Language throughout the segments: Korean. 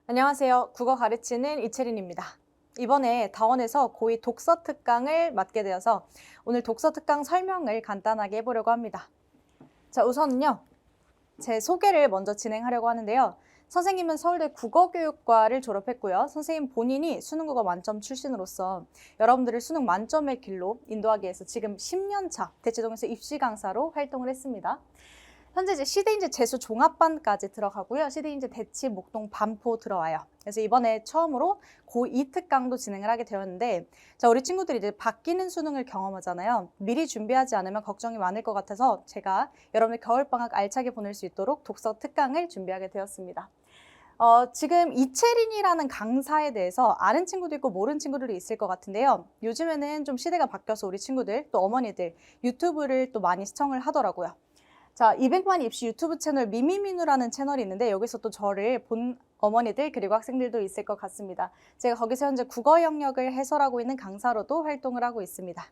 안녕하세요. 국어 가르치는 이채린입니다. 이번에 다원에서 고2 독서 특강을 맡게 되어서 오늘 독서 특강 설명을 간단하게 해보려고 합니다. 자, 우선은요. 제 소개를 먼저 진행하려고 하는데요. 선생님은 서울대 국어교육과를 졸업했고요. 선생님 본인이 수능국어 만점 출신으로서 여러분들을 수능 만점의 길로 인도하기 위해서 지금 10년 차 대치동에서 입시 강사로 활동을 했습니다. 현재 이제 시대인재 재수 종합반까지 들어가고요. 시대인재 대치, 목동, 반포 들어와요. 그래서 이번에 처음으로 고2 특강도 진행을 하게 되었는데, 자, 우리 친구들이 이제 바뀌는 수능을 경험하잖아요. 미리 준비하지 않으면 걱정이 많을 것 같아서 제가 여러분들 겨울방학 알차게 보낼 수 있도록 독서 특강을 준비하게 되었습니다. 지금 이채린이라는 강사에 대해서 아는 친구도 있고 모르는 친구들이 있을 것 같은데요. 요즘에는 좀 시대가 바뀌어서 우리 친구들, 또 어머니들 유튜브를 또 많이 시청을 하더라고요. 자, 200만 입시 유튜브 채널 미미민우라는 채널이 있는데 여기서 또 저를 본 어머니들 그리고 학생들도 있을 것 같습니다. 제가 거기서 현재 국어 영역을 해설하고 있는 강사로도 활동을 하고 있습니다.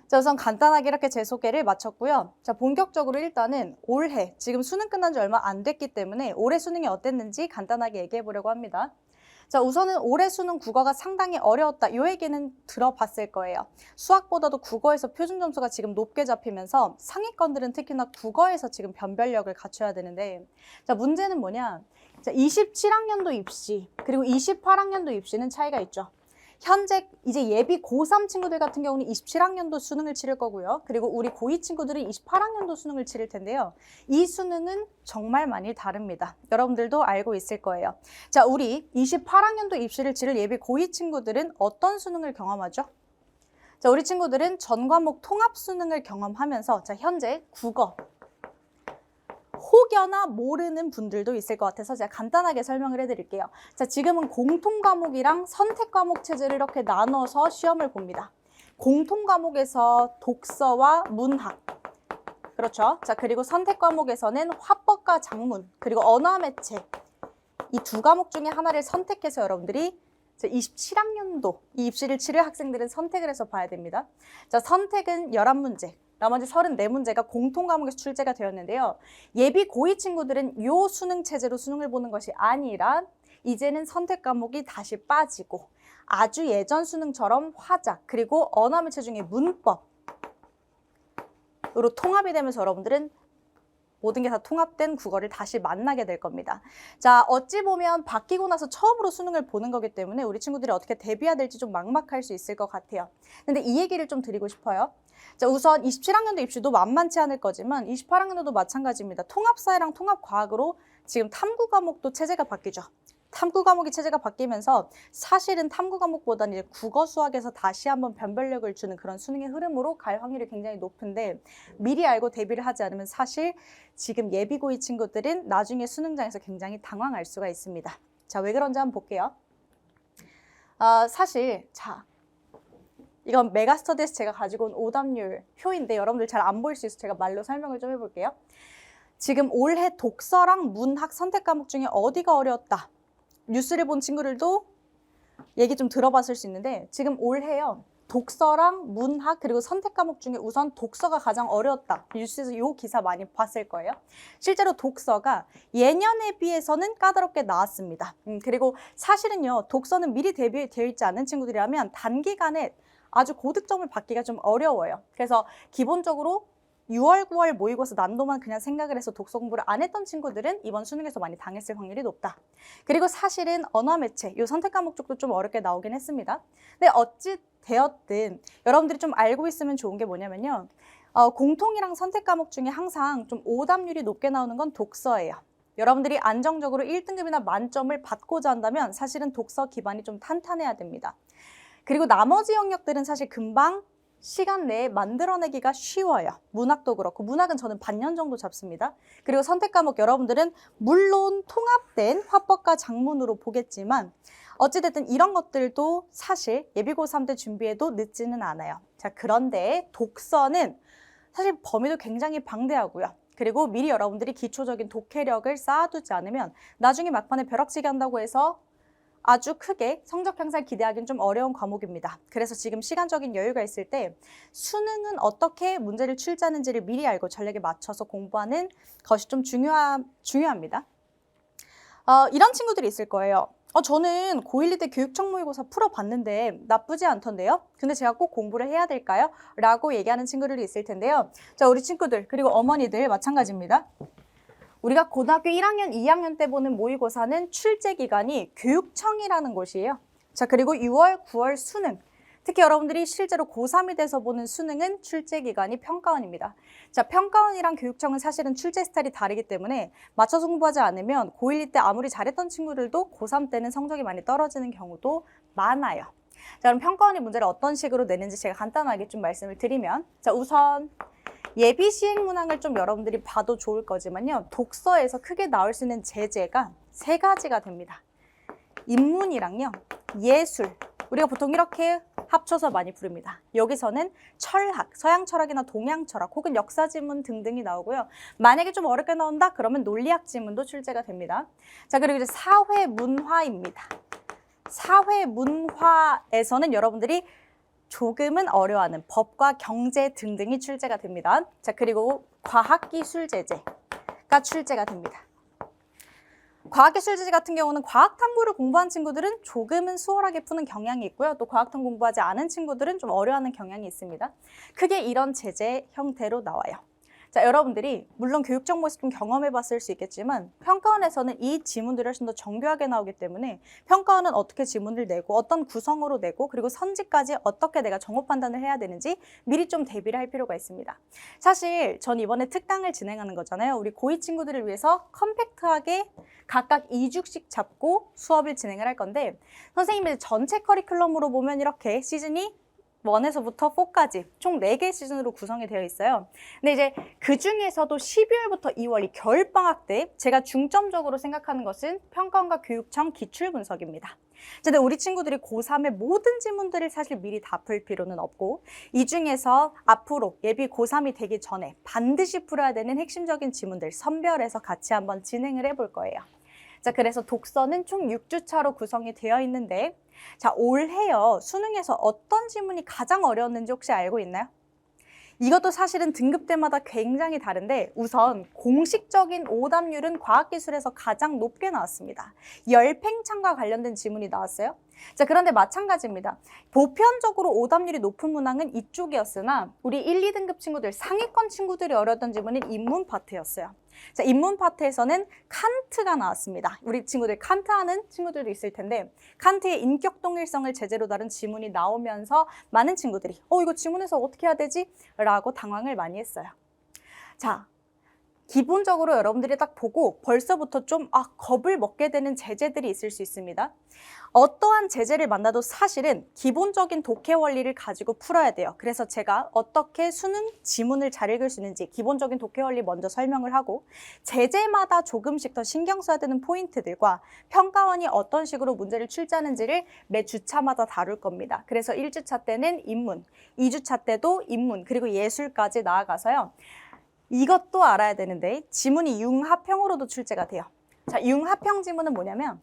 자, 우선 간단하게 이렇게 제 소개를 마쳤고요. 자, 본격적으로 일단은 올해, 지금 수능 끝난 지 얼마 안 됐기 때문에 올해 수능이 어땠는지 간단하게 얘기해 보려고 합니다. 자, 우선은 올해 수능 국어가 상당히 어려웠다. 이 얘기는 들어봤을 거예요. 수학보다도 국어에서 표준 점수가 지금 높게 잡히면서 상위권들은 특히나 국어에서 지금 변별력을 갖춰야 되는데, 자, 문제는 뭐냐? 자, 27학년도 입시 그리고 28학년도 입시는 차이가 있죠. 현재 이제 예비 고3 친구들 같은 경우는 27학년도 수능을 치를 거고요. 그리고 우리 고2 친구들은 28학년도 수능을 치를 텐데요. 이 수능은 정말 많이 다릅니다. 여러분들도 알고 있을 거예요. 자, 우리 28학년도 입시를 치를 예비 고2 친구들은 어떤 수능을 경험하죠? 자, 우리 친구들은 전 과목 통합 수능을 경험하면서 자, 현재 국어, 혹여나 모르는 분들도 있을 것 같아서 제가 간단하게 설명을 해드릴게요. 자, 지금은 공통 과목이랑 선택 과목 체제를 이렇게 나눠서 시험을 봅니다. 공통 과목에서 독서와 문학, 그렇죠? 자, 그리고 선택 과목에서는 화법과 작문, 그리고 언어 매체, 이 두 과목 중에 하나를 선택해서 여러분들이 27학년도 이 입시를 치를 학생들은 선택을 해서 봐야 됩니다. 자, 선택은 11문제. 나머지 34문제가 공통 과목에서 출제가 되었는데요. 예비 고2 친구들은 이 수능 체제로 수능을 보는 것이 아니라 이제는 선택 과목이 다시 빠지고 아주 예전 수능처럼 화작 그리고 언어 매체 중에 문법으로 통합이 되면서 여러분들은 모든 게 다 통합된 국어를 다시 만나게 될 겁니다. 자, 어찌 보면 바뀌고 나서 처음으로 수능을 보는 거기 때문에 우리 친구들이 어떻게 대비해야 될지 좀 막막할 수 있을 것 같아요. 근데 이 얘기를 좀 드리고 싶어요. 자, 우선 27학년도 입시도 만만치 않을 거지만 28학년도도 마찬가지입니다. 통합사회랑 통합과학으로 지금 탐구 과목도 체제가 바뀌죠. 탐구 과목이 체제가 바뀌면서 사실은 탐구 과목보다는 이제 국어 수학에서 다시 한번 변별력을 주는 그런 수능의 흐름으로 갈 확률이 굉장히 높은데 미리 알고 대비를 하지 않으면 사실 지금 예비 고2 친구들은 나중에 수능장에서 굉장히 당황할 수가 있습니다. 자, 왜 그런지 한번 볼게요. 사실 자, 이건 메가스터디에서 제가 가지고 온 오답률 표인데 여러분들 잘 안 보일 수 있어서 제가 말로 설명을 좀 해볼게요. 지금 올해 독서랑 문학 선택 과목 중에 어디가 어려웠다. 뉴스를 본 친구들도 얘기 좀 들어봤을 수 있는데 지금 올해요. 독서랑 문학 그리고 선택 과목 중에 우선 독서가 가장 어려웠다. 뉴스에서 이 기사 많이 봤을 거예요. 실제로 독서가 예년에 비해서는 까다롭게 나왔습니다. 그리고 사실은요. 독서는 미리 대비되어 있지 않은 친구들이라면 단기간에 아주 고득점을 받기가 좀 어려워요. 그래서 기본적으로 6월, 9월 모의고사 난도만 그냥 생각을 해서 독서 공부를 안 했던 친구들은 이번 수능에서 많이 당했을 확률이 높다. 그리고 사실은 언어 매체, 이 선택 과목 쪽도 좀 어렵게 나오긴 했습니다. 근데 어찌 되었든 여러분들이 좀 알고 있으면 좋은 게 뭐냐면요. 공통이랑 선택 과목 중에 항상 좀 오답률이 높게 나오는 건 독서예요. 여러분들이 안정적으로 1등급이나 만점을 받고자 한다면 사실은 독서 기반이 좀 탄탄해야 됩니다. 그리고 나머지 영역들은 사실 금방 시간 내에 만들어내기가 쉬워요. 문학도 그렇고 문학은 저는 반년 정도 잡습니다. 그리고 선택 과목 여러분들은 물론 통합된 화법과 작문으로 보겠지만 어찌됐든 이런 것들도 사실 예비고3 때 준비해도 늦지는 않아요. 자, 그런데 독서는 사실 범위도 굉장히 방대하고요. 그리고 미리 여러분들이 기초적인 독해력을 쌓아두지 않으면 나중에 막판에 벼락치기 한다고 해서 아주 크게 성적 향상을 기대하기는 좀 어려운 과목입니다. 그래서 지금 시간적인 여유가 있을 때 수능은 어떻게 문제를 출제하는지를 미리 알고 전략에 맞춰서 공부하는 것이 좀 중요합니다. 이런 친구들이 있을 거예요. 저는 고1, 2 때 교육청 모의고사 풀어봤는데 나쁘지 않던데요? 근데 제가 꼭 공부를 해야 될까요? 라고 얘기하는 친구들이 있을 텐데요. 자, 우리 친구들 그리고 어머니들 마찬가지입니다. 우리가 고등학교 1학년, 2학년 때 보는 모의고사는 출제 기간이 교육청이라는 곳이에요. 자, 그리고 6월, 9월 수능. 특히 여러분들이 실제로 고3이 돼서 보는 수능은 출제 기간이 평가원입니다. 자, 평가원이랑 교육청은 사실은 출제 스타일이 다르기 때문에 맞춰서 공부하지 않으면 고1, 2 때 아무리 잘했던 친구들도 고3 때는 성적이 많이 떨어지는 경우도 많아요. 자, 그럼 평가원이 문제를 어떤 식으로 내는지 제가 간단하게 좀 말씀을 드리면, 자, 우선 예비 시행 문항을 좀 여러분들이 봐도 좋을 거지만요. 독서에서 크게 나올 수 있는 제재가 3가지가 됩니다. 인문이랑요, 예술. 우리가 보통 이렇게 합쳐서 많이 부릅니다. 여기서는 철학, 서양 철학이나 동양 철학 혹은 역사 지문 등등이 나오고요. 만약에 좀 어렵게 나온다? 그러면 논리학 지문도 출제가 됩니다. 자, 그리고 이제 사회 문화입니다. 사회 문화에서는 여러분들이 조금은 어려워하는 법과 경제 등등이 출제가 됩니다. 자, 그리고 과학기술 제재가 출제가 됩니다. 과학기술 제재 같은 경우는 과학탐구를 공부한 친구들은 조금은 수월하게 푸는 경향이 있고요. 또 과학탐구 공부하지 않은 친구들은 좀 어려워하는 경향이 있습니다. 크게 이런 제재 형태로 나와요. 자, 여러분들이 물론 교육적 모습 좀 경험해봤을 수 있겠지만 평가원에서는 이 지문들이 훨씬 더 정교하게 나오기 때문에 평가원은 어떻게 지문을 내고 어떤 구성으로 내고 그리고 선지까지 어떻게 내가 정보 판단을 해야 되는지 미리 좀 대비를 할 필요가 있습니다. 사실 전 이번에 특강을 진행하는 거잖아요. 우리 고2 친구들을 위해서 컴팩트하게 각각 2주씩 잡고 수업을 진행을 할 건데 선생님의 전체 커리큘럼으로 보면 이렇게 시즌이 1에서부터 4까지 총 4개 시즌으로 구성이 되어 있어요. 근데 이제 그 중에서도 12월부터 2월 이 겨울방학 때 제가 중점적으로 생각하는 것은 평가원과 교육청 기출분석입니다. 근데 우리 친구들이 고3의 모든 지문들을 사실 미리 다 풀 필요는 없고 이 중에서 앞으로 예비 고3이 되기 전에 반드시 풀어야 되는 핵심적인 지문들 선별해서 같이 한번 진행을 해볼 거예요. 자, 그래서 독서는 총 6주차로 구성이 되어 있는데 자, 올해요. 수능에서 어떤 지문이 가장 어려웠는지 혹시 알고 있나요? 이것도 사실은 등급대마다 굉장히 다른데 우선 공식적인 오답률은 과학기술에서 가장 높게 나왔습니다. 열팽창과 관련된 지문이 나왔어요. 자, 그런데 마찬가지입니다. 보편적으로 오답률이 높은 문항은 이쪽이었으나 우리 1, 2등급 친구들, 상위권 친구들이 어려웠던 지문은 인문 파트였어요. 자, 인문 파트에서는 칸트가 나왔습니다. 우리 친구들 칸트 하는 친구들도 있을 텐데 칸트의 인격 동일성을 제재로 다룬 지문이 나오면서 많은 친구들이 이거 지문에서 어떻게 해야 되지? 라고 당황을 많이 했어요. 자, 기본적으로 여러분들이 딱 보고 벌써부터 좀 겁을 먹게 되는 제재들이 있을 수 있습니다. 어떠한 제재를 만나도 사실은 기본적인 독해 원리를 가지고 풀어야 돼요. 그래서 제가 어떻게 수능 지문을 잘 읽을 수 있는지 기본적인 독해 원리 먼저 설명을 하고 제재마다 조금씩 더 신경 써야 되는 포인트들과 평가원이 어떤 식으로 문제를 출제하는지를 매 주차마다 다룰 겁니다. 그래서 1주차 때는 인문, 2주차 때도 인문, 그리고 예술까지 나아가서요. 이것도 알아야 되는데 지문이 융합형으로도 출제가 돼요. 자, 융합형 지문은 뭐냐면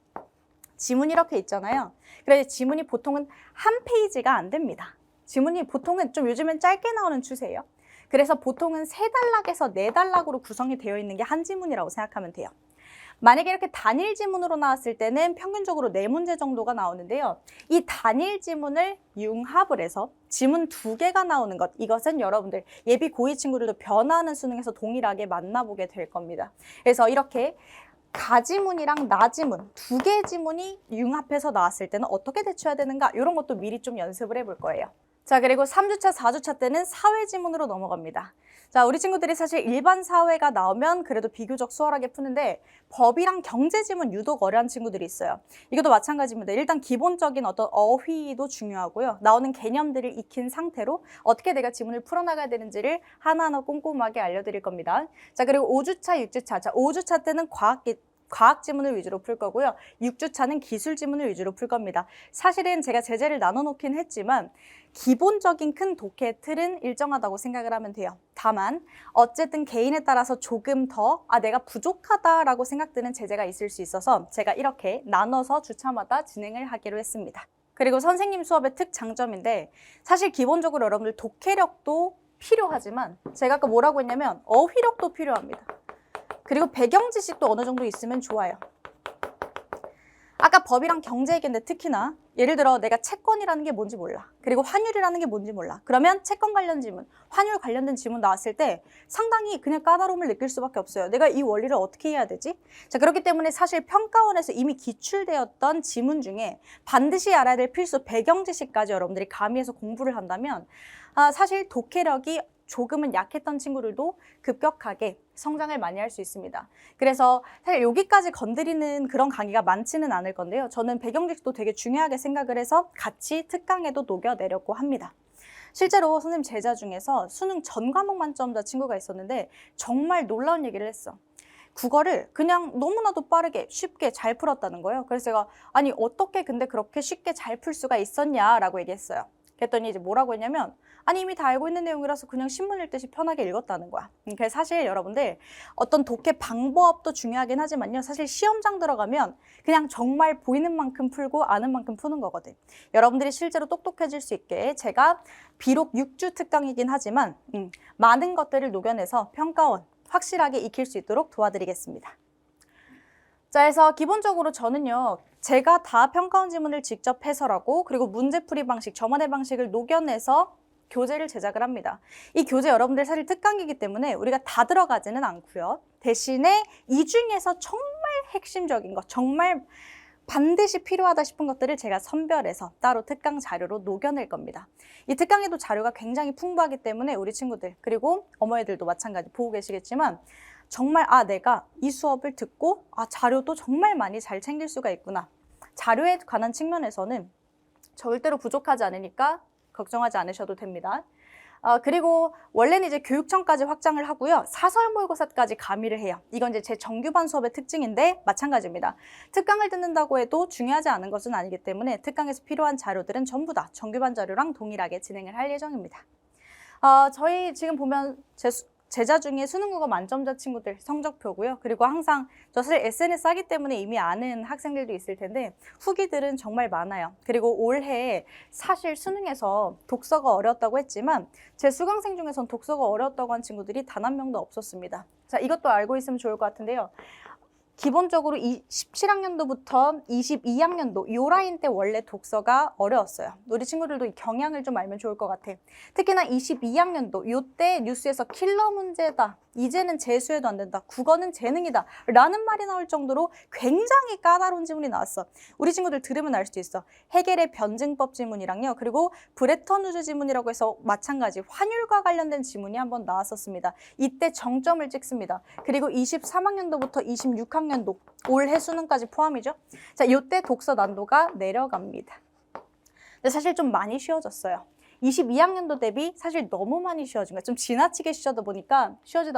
지문이 이렇게 있잖아요. 그래서 지문이 보통은 한 페이지가 안 됩니다. 지문이 보통은 좀 요즘엔 짧게 나오는 추세예요. 그래서 보통은 3단락에서 4단락으로 구성이 되어 있는 게 한 지문이라고 생각하면 돼요. 만약에 이렇게 단일 지문으로 나왔을 때는 평균적으로 4문제 정도가 나오는데요. 이 단일 지문을 융합을 해서 지문 2개가 나오는 것, 이것은 여러분들 예비 고2 친구들도 변화하는 수능에서 동일하게 만나보게 될 겁니다. 그래서 이렇게 가지문이랑 나지문 2개의 지문이 융합해서 나왔을 때는 어떻게 대처해야 되는가 이런 것도 미리 좀 연습을 해볼 거예요. 자, 그리고 3주차, 4주차 때는 사회 지문으로 넘어갑니다. 자, 우리 친구들이 사실 일반 사회가 나오면 그래도 비교적 수월하게 푸는데 법이랑 경제 지문 유독 어려운 친구들이 있어요. 이것도 마찬가지입니다. 일단 기본적인 어떤 어휘도 중요하고요. 나오는 개념들을 익힌 상태로 어떻게 내가 지문을 풀어나가야 되는지를 하나하나 꼼꼼하게 알려드릴 겁니다. 자, 그리고 5주차, 6주차. 자, 5주차 때는 과학 지문을 위주로 풀 거고요. 6주차는 기술 지문을 위주로 풀 겁니다. 사실은 제가 제재를 나눠놓긴 했지만 기본적인 큰 독해 틀은 일정하다고 생각을 하면 돼요. 다만 어쨌든 개인에 따라서 조금 더 내가 부족하다라고 생각드는 제재가 있을 수 있어서 제가 이렇게 나눠서 주차마다 진행을 하기로 했습니다. 그리고 선생님 수업의 특장점인데 사실 기본적으로 여러분들 독해력도 필요하지만 제가 아까 뭐라고 했냐면 어휘력도 필요합니다. 그리고 배경 지식도 어느 정도 있으면 좋아요. 아까 법이랑 경제 얘기했는데 특히나 예를 들어 내가 채권이라는 게 뭔지 몰라. 그리고 환율이라는 게 뭔지 몰라. 그러면 채권 관련 지문, 환율 관련된 지문 나왔을 때 상당히 그냥 까다로움을 느낄 수밖에 없어요. 내가 이 원리를 어떻게 해야 되지? 자, 그렇기 때문에 사실 평가원에서 이미 기출되었던 지문 중에 반드시 알아야 될 필수 배경 지식까지 여러분들이 가미해서 공부를 한다면 사실 독해력이 조금은 약했던 친구들도 급격하게 성장을 많이 할 수 있습니다. 그래서 사실 여기까지 건드리는 그런 강의가 많지는 않을 건데요. 저는 배경지식도 되게 중요하게 생각을 해서 같이 특강에도 녹여내려고 합니다. 실제로 선생님 제자 중에서 수능 전 과목 만점자 친구가 있었는데 정말 놀라운 얘기를 했어. 국어를 그냥 너무나도 빠르게 쉽게 잘 풀었다는 거예요. 그래서 제가 아니 어떻게 근데 그렇게 쉽게 잘 풀 수가 있었냐라고 얘기했어요. 그랬더니 이제 뭐라고 했냐면 아니 이미 다 알고 있는 내용이라서 그냥 신문 읽듯이 편하게 읽었다는 거야. 그래서 사실 여러분들 어떤 독해 방법도 중요하긴 하지만요. 사실 시험장 들어가면 그냥 정말 보이는 만큼 풀고 아는 만큼 푸는 거거든. 여러분들이 실제로 똑똑해질 수 있게 제가 비록 6주 특강이긴 하지만 많은 것들을 녹여내서 평가원 확실하게 익힐 수 있도록 도와드리겠습니다. 자, 그래서 기본적으로 저는요. 제가 다 평가원 지문을 직접 해설하고 그리고 문제풀이 방식, 저만의 방식을 녹여내서 교재를 제작을 합니다. 이 교재 여러분들 사실 특강이기 때문에 우리가 다 들어가지는 않고요. 대신에 이 중에서 정말 핵심적인 것, 정말 반드시 필요하다 싶은 것들을 제가 선별해서 따로 특강 자료로 녹여낼 겁니다. 이 특강에도 자료가 굉장히 풍부하기 때문에 우리 친구들 그리고 어머니들도 마찬가지 보고 계시겠지만 정말 내가 이 수업을 듣고 자료도 정말 많이 잘 챙길 수가 있구나. 자료에 관한 측면에서는 절대로 부족하지 않으니까 걱정하지 않으셔도 됩니다. 그리고 원래는 이제 교육청까지 확장을 하고요. 사설 모의고사까지 가미를 해요. 이건 이제 제 정규반 수업의 특징인데 마찬가지입니다. 특강을 듣는다고 해도 중요하지 않은 것은 아니기 때문에 특강에서 필요한 자료들은 전부 다 정규반 자료랑 동일하게 진행을 할 예정입니다. 저희 지금 보면 제자 중에 수능국어 만점자 친구들 성적표고요. 그리고 항상 저 사실 SNS 하기 때문에 이미 아는 학생들도 있을 텐데 후기들은 정말 많아요. 그리고 올해 사실 수능에서 독서가 어려웠다고 했지만 제 수강생 중에선 독서가 어려웠다고 한 친구들이 단 한 명도 없었습니다. 자, 이것도 알고 있으면 좋을 것 같은데요. 기본적으로 17학년도부터 22학년도 이 라인 때 원래 독서가 어려웠어요. 우리 친구들도 이 경향을 좀 알면 좋을 것 같아. 특히나 22학년도 이때 뉴스에서 킬러 문제다. 이제는 재수해도 안 된다. 국어는 재능이다. 라는 말이 나올 정도로 굉장히 까다로운 지문이 나왔어. 우리 친구들 들으면 알 수도 있어. 해겔의 변증법 지문이랑요. 그리고 브레턴 우즈 지문이라고 해서 마찬가지 환율과 관련된 지문이 한번 나왔었습니다. 이때 정점을 찍습니다. 그리고 23학년도부터 26학년도 올해 수능까지 포함이죠. 자, 이때 독서 난도가 내려갑니다. 근데 사실 좀 많이 쉬워졌어요. 22학년도 대비 사실 너무 많이 쉬워진 거예요. 좀 지나치게 쉬워지다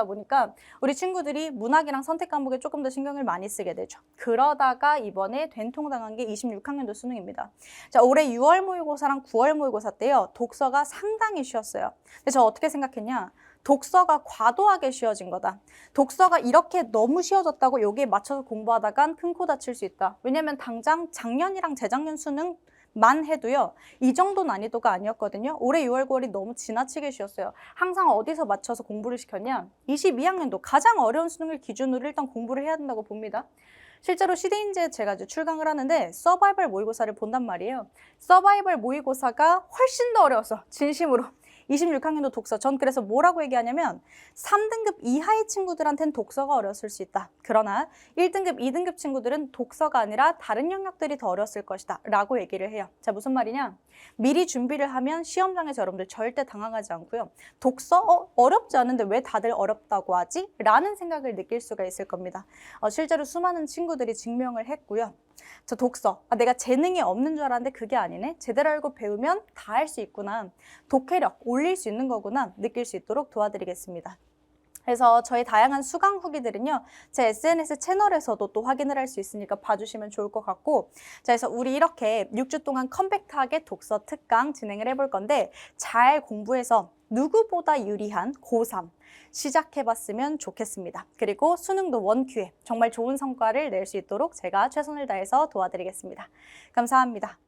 보니까 우리 친구들이 문학이랑 선택 과목에 조금 더 신경을 많이 쓰게 되죠. 그러다가 이번에 된통당한 게 26학년도 수능입니다. 자, 올해 6월 모의고사랑 9월 모의고사 때요. 독서가 상당히 쉬웠어요. 근데 저 어떻게 생각했냐? 독서가 과도하게 쉬워진 거다. 독서가 이렇게 너무 쉬워졌다고 여기에 맞춰서 공부하다간 큰 코 다칠 수 있다. 왜냐면 당장 작년이랑 재작년 수능 만 해도요. 이 정도 난이도가 아니었거든요. 올해 6월, 9월이 너무 지나치게 쉬웠어요. 항상 어디서 맞춰서 공부를 시켰냐. 22학년도 가장 어려운 수능을 기준으로 일단 공부를 해야 된다고 봅니다. 실제로 시대인재 제가 이제 출강을 하는데 서바이벌 모의고사를 본단 말이에요. 서바이벌 모의고사가 훨씬 더 어려웠어. 진심으로. 26학년도 독서. 전 그래서 뭐라고 얘기하냐면 3등급 이하의 친구들한테는 독서가 어려웠을 수 있다. 그러나 1등급, 2등급 친구들은 독서가 아니라 다른 영역들이 더 어려웠을 것이다. 라고 얘기를 해요. 자, 무슨 말이냐? 미리 준비를 하면 시험장에서 여러분들 절대 당황하지 않고요. 독서? 어렵지 않은데 왜 다들 어렵다고 하지? 라는 생각을 느낄 수가 있을 겁니다. 실제로 수많은 친구들이 증명을 했고요. 저 독서, 내가 재능이 없는 줄 알았는데 그게 아니네. 제대로 알고 배우면 다 할 수 있구나. 독해력 올릴 수 있는 거구나 느낄 수 있도록 도와드리겠습니다. 그래서 저희 다양한 수강 후기들은요. 제 SNS 채널에서도 또 확인을 할 수 있으니까 봐주시면 좋을 것 같고, 자, 그래서 우리 이렇게 6주 동안 컴팩트하게 독서 특강 진행을 해볼 건데 잘 공부해서 누구보다 유리한 고3 시작해봤으면 좋겠습니다. 그리고 수능도 원큐에 정말 좋은 성과를 낼 수 있도록 제가 최선을 다해서 도와드리겠습니다. 감사합니다.